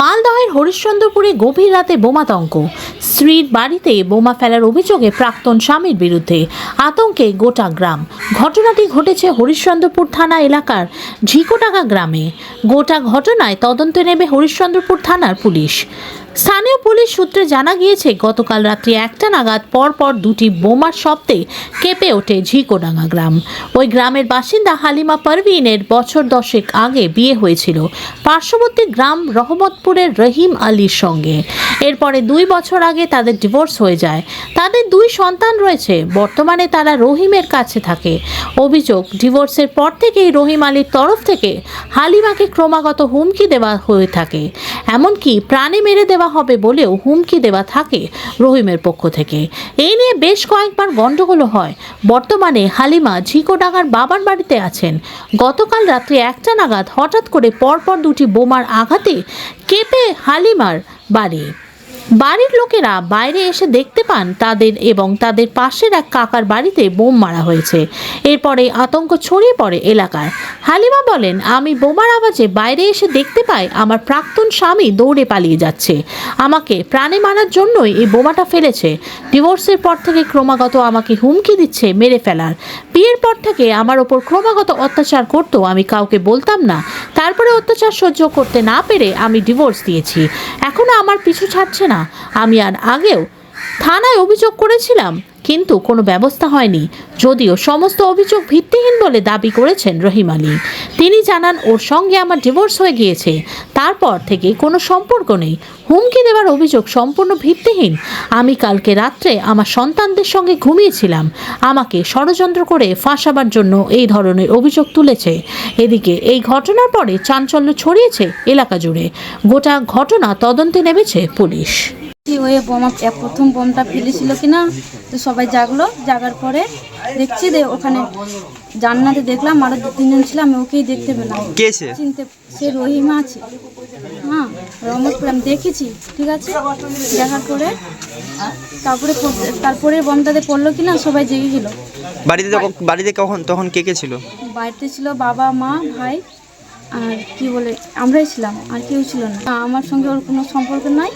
মালদহের হরিশ্চন্দ্রপুরে গভীর রাতে বোমাতঙ্ক, স্ত্রীর বাড়িতে বোমা ফেলার অভিযোগে প্রাক্তন স্বামীর বিরুদ্ধে আতঙ্কে গোটা গ্রাম। ঘটনাটি ঘটেছে হরিশ্চন্দ্রপুর থানা এলাকার ঝিকোডাঙ্গা গ্রামে। গোটা ঘটনায় তদন্তে নেবে হরিশ্চন্দ্রপুর থানার পুলিশ। স্থানীয় পুলিশ সূত্রে জানা গিয়েছে, গতকাল রাত্রি 1টা নাগাদ পরপর দুটি বোমার শব্দে কেঁপে ওঠে ঝিকোডাঙ্গা গ্রাম। ওই গ্রামের বাসিন্দা হালিমা পারভিনের বছর 10 আগে বিয়ে হয়েছিল পার্শ্ববর্তী গ্রাম রহমতপুরের রহিম আলীর সঙ্গে। এরপরে 2 বছর আগে তাদের ডিভোর্স হয়ে যায়। তাদের 2 সন্তান রয়েছে। বর্তমানে তারা রহিমের কাছে থাকে। অভিযোগ, ডিভোর্সের পর থেকেই রহিম আলীর তরফ থেকে হালিমাকে ক্রমাগত হুমকি দেওয়া হয়ে থাকে। এমনকি প্রাণে মেরে দেওয়া হবে বলেও হুমকি দেওয়া থাকে রহিমের পক্ষ থেকে। এই নিয়ে বেশ কয়েকবার গন্ডগোল হয়। বর্তমানে হালিমা ঝিকোডাঙ্গার বাবার বাড়িতে আছেন। গতকাল রাত্রি 1টা নাগাদ হঠাৎ করে পরপর দুটি বোমার আঘাতে কেঁপে হালিমার বাড়ির লোকেরা বাইরে এসে দেখতে পান তাদের এবং তাদের পাশের এক কাকার বাড়িতে বোম মারা হয়েছে। এরপরে আতঙ্ক ছড়িয়ে পড়ে এলাকায়। হালিমা বলেন, আমি বোমার আওয়াজে বাইরে এসে দেখতে পাই আমার প্রাক্তন স্বামী দৌড়ে পালিয়ে যাচ্ছে। আমাকে প্রাণে মারার জন্যই এই বোমাটা ফেলেছে। ডিভোর্সের পর থেকে ক্রমাগত আমাকে হুমকি দিচ্ছে মেরে ফেলার। বিয়ের পর থেকে আমার ওপর ক্রমাগত অত্যাচার করতো, আমি কাউকে বলতাম না। তারপরে অত্যাচার সহ্য করতে না পেরে আমি ডিভোর্স দিয়েছি। এখনো আমার পিছু ছাড়ছে না। আমি আর আগেও থানায় অভিযোগ করেছিলাম, কিন্তু কোনো ব্যবস্থা হয়নি। যদিও সমস্ত অভিযোগ ভিত্তিহীন বলে দাবি করেছেন রহিম আলী। তিনি জানান, ওর সঙ্গে আমার ডিভোর্স হয়ে গিয়েছে। তারপর থেকে কোনো সম্পর্ক নেই। হুমকি দেওয়ার অভিযোগ সম্পূর্ণ ভিত্তিহীন। আমি কালকে রাত্রে আমার সন্তানদের সঙ্গে ঘুমিয়েছিলাম। আমাকে ষড়যন্ত্র করে ফাঁসাবার জন্য এই ধরনের অভিযোগ তুলেছে। এদিকে এই ঘটনার পরে চাঞ্চল্য ছড়িয়েছে এলাকা জুড়ে। গোটা ঘটনা তদন্তে নেমেছে পুলিশ। ওই বোমা প্রথম বোমটা ফেলেছিল কিনা, তো সবাই জাগার পরে দেখছি ওখানে জান্নাতে দেখলাম আরো 2-3 জন ছিল। আমি ওকেই দেখতে পেলাম। চিনতে সে রহিমা আছে, হ্যাঁ রহমতপুর আমি দেখেছি, ঠিক আছে। দেখার পরে তারপরে বোমটাতে পড়লো কিনা সবাই জেগে গেল। বাড়িতে তখন কে কে ছিল? বাড়িতে ছিল বাবা, মা, ভাই আর আমরাই ছিলাম, আর কেউ ছিল না। আমার সঙ্গে ওর কোনো সম্পর্ক নাই।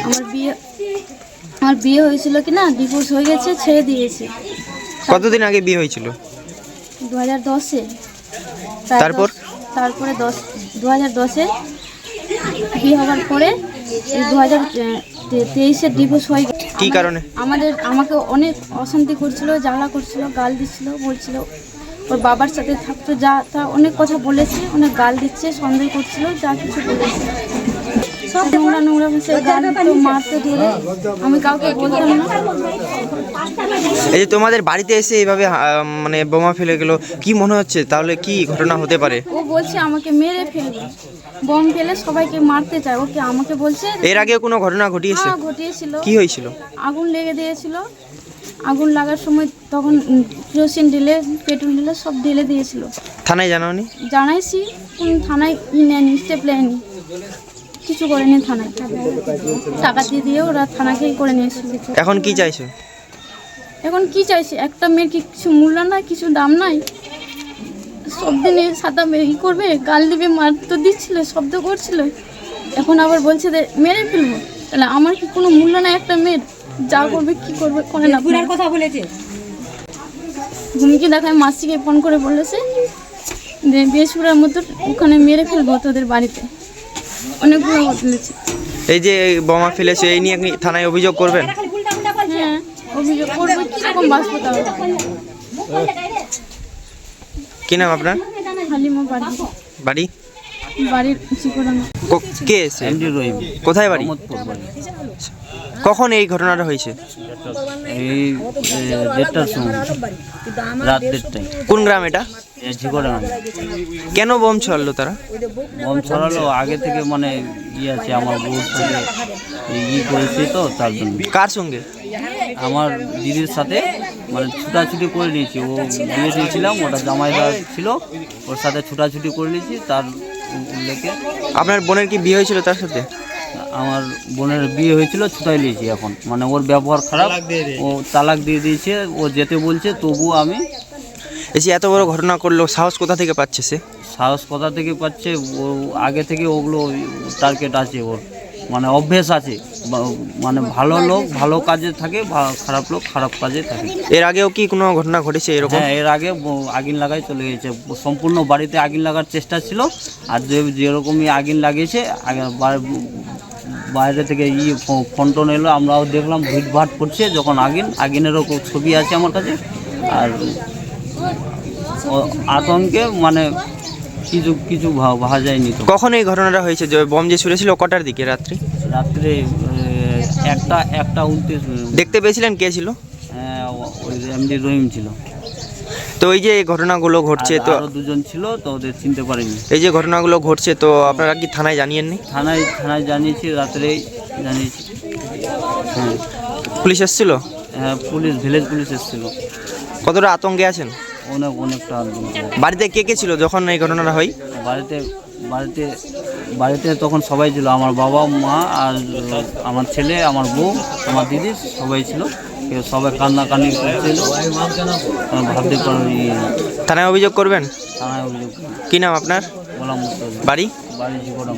আমার বিয়ে হয়েছিল কিনা, ডিভোর্স হয়ে গেছে, ছেড়ে দিয়েছে। কতদিন আগে বিয়ে হয়েছিল? 2010-এ। তারপরে 2010-এ বিয়ে হওয়ার পরে 2023-এ ডিভোর্স হয়ে গেছে। কি কারণে? আমাকে অনেক অশান্তি করছিল, ঝামেলা করছিল, গাল দিচ্ছিল, বলছিল ওর বাবার সাথে থাকতো, যা তা অনেক কথা বলেছে, অনেক গাল দিচ্ছে, সন্দেহ করছিল, যা কিছু বলেছে সব নোংরা ভাষায় গাল দিত, মারতে ধরে। আমি কাউকে বলতাম না। এই যে তোমাদের বাড়িতে এসে এইভাবে মানে বোমা ফেলে গেল, কি মনে হচ্ছে তাহলে কি ঘটনা হতে পারে? ও বলছে আমাকে মেরে ফেলবে, বোম ফেলে সবাইকে মারতে চায়। ওকে আমাকে বলছে। এর আগেও কোনো ঘটনা ঘটিয়েছে? হ্যাঁ, ঘটিয়েছিল। কি হয়েছিল? আগুন লেগে দিয়েছিল। আগুন লাগার সময় তখন কেরোসিন ঢেলে, পেট্রোল ঢেলে সব ঢেলে দিয়েছিল। থানায় জানাওনি? জানাইছি, কোন থানায় নেয়নি, স্টেপ নেয়নি, কিছু করেনি থানায়। টাকা দিয়ে ওরা থানাকেই করে নিয়েছিল। এখন কি চাইছো? এখন কি চাইছি, একটা মেয়ের কি কিছু মূল্য নাই, কিছু দাম নাই? সব দিনে সাদা মেয়ে করবে, গাল দিবে, মার তো দিচ্ছিল, শব্দ করছিল, এখন আবার বলছে যে মেরে ফেলবো। তাহলে আমার কি কোনো মূল্য নাই একটা মেয়ের? যা করবে কি করবে করে না। কথা বলেছে, হুমকি দেখায়, মাসিকে ফোন করে বলেছে যে বেসুরার মতো ওখানে মেরে ফেলবো তোদের বাড়িতে। অনেকগুলো বলেছে। এই যে বোমা ফেলেছে, এই নিয়ে থানায় অভিযোগ করবেন? হ্যাঁ, অভিযোগ করবো। কিরকম বাঁচবো তাহলে? কি নাম আপনার? হালিমা বাড়ির ঝিকোডাঙ্গা। কে এসে? কোথায় বাড়ি? কখন এই ঘটনাটা হয়েছে? এই 1:30টার সময়, রাত 1:30টায়। কোন গ্রাম এটা? ঝিকোডাঙ্গা। কেন বোম ছড়ালো তারা? বোম ছড়ালো আগে থেকে, মানে আছে আমার বউর সঙ্গে করেছে, তো তার জন্য। কার সঙ্গে? আমার দিদির সাথে, মানে ছুটাছুটি করে নিয়েছি। ও বিয়ে দিয়েছিলাম, ওটা জামাইদা ছিল, ওর সাথে ছুটাছুটি করে নিয়েছি। তার উল্লেখে। আপনার বোনের কি বিয়ে হয়েছিল তার সাথে? আমার বোনের বিয়ে হয়েছিল, ছুটাই নিয়েছি। এখন মানে ওর ব্যবহার খারাপ, ও তালাক দিয়ে দিয়েছে, ও যেতে বলছে, তবু আমি। এই যে এত বড় ঘটনা করলো, সাহস কোথা থেকে পাচ্ছে সে? সাহস কোথা থেকে পাচ্ছে, ও আগে থেকে ওগুলো টার্গেট আছে ওর, মানে অভ্যেস আছে। মানে ভালো লোক ভালো কাজে থাকে, খারাপ লোক খারাপ কাজে থাকে। এর আগেও কি কোনো ঘটনা ঘটেছে এরকম? হ্যাঁ, এর আগে আগুন লাগাই চলে গেছে, সম্পূর্ণ বাড়িতে আগুন লাগার চেষ্টা ছিল। আর যেরকমই আগুন লাগিয়েছে, বাইরে থেকে ফন্টন এলো, আমরাও দেখলাম ভিড়ভাট করছে যখন আগুনেরও ছবি আছে আমার কাছে। আর আতঙ্কে মানে কিছু ভাবা যায়নি। তো কখন এই ঘটনাটা হয়েছে, যে বম যে ছুড়েছিল কটার দিকে? রাত্রে একটা 29। দেখতে পেয়েছিলেন কে ছিল? ওই এমডি রহিম ছিল। তো এই যে এই ঘটনাগুলো ঘটছে, তো আরো দুজন ছিল, তো ওদের চিনতে পারিনি। এই যে ঘটনাগুলো ঘটছে, তো আপনারা কি থানায় জানিয়েননি? থানায় জানিয়েছি, রাত্রেই জানিয়েছি। হ্যাঁ, পুলিশ এসেছিল? হ্যাঁ, ভিলেজ পুলিশ এসেছিল। কতটা আতঙ্কে আছেন? অনেকটা। বাড়িতে কে কে ছিল যখন এই ঘটনাটা হয়? বাড়িতে তখন সবাই ছিল, আমার বাবা মা আর আমার ছেলে, আমার বউ, আমার দিদি, সবাই ছিল। সবাই কান্নাকান্নি করছিল, ভাবতে পারি। থানায় অভিযোগ করবেন? থানায় অভিযোগ। কি নাম আপনার? গোলাম মুস্তাফিজ। বাড়ি? বাড়ি জীবন।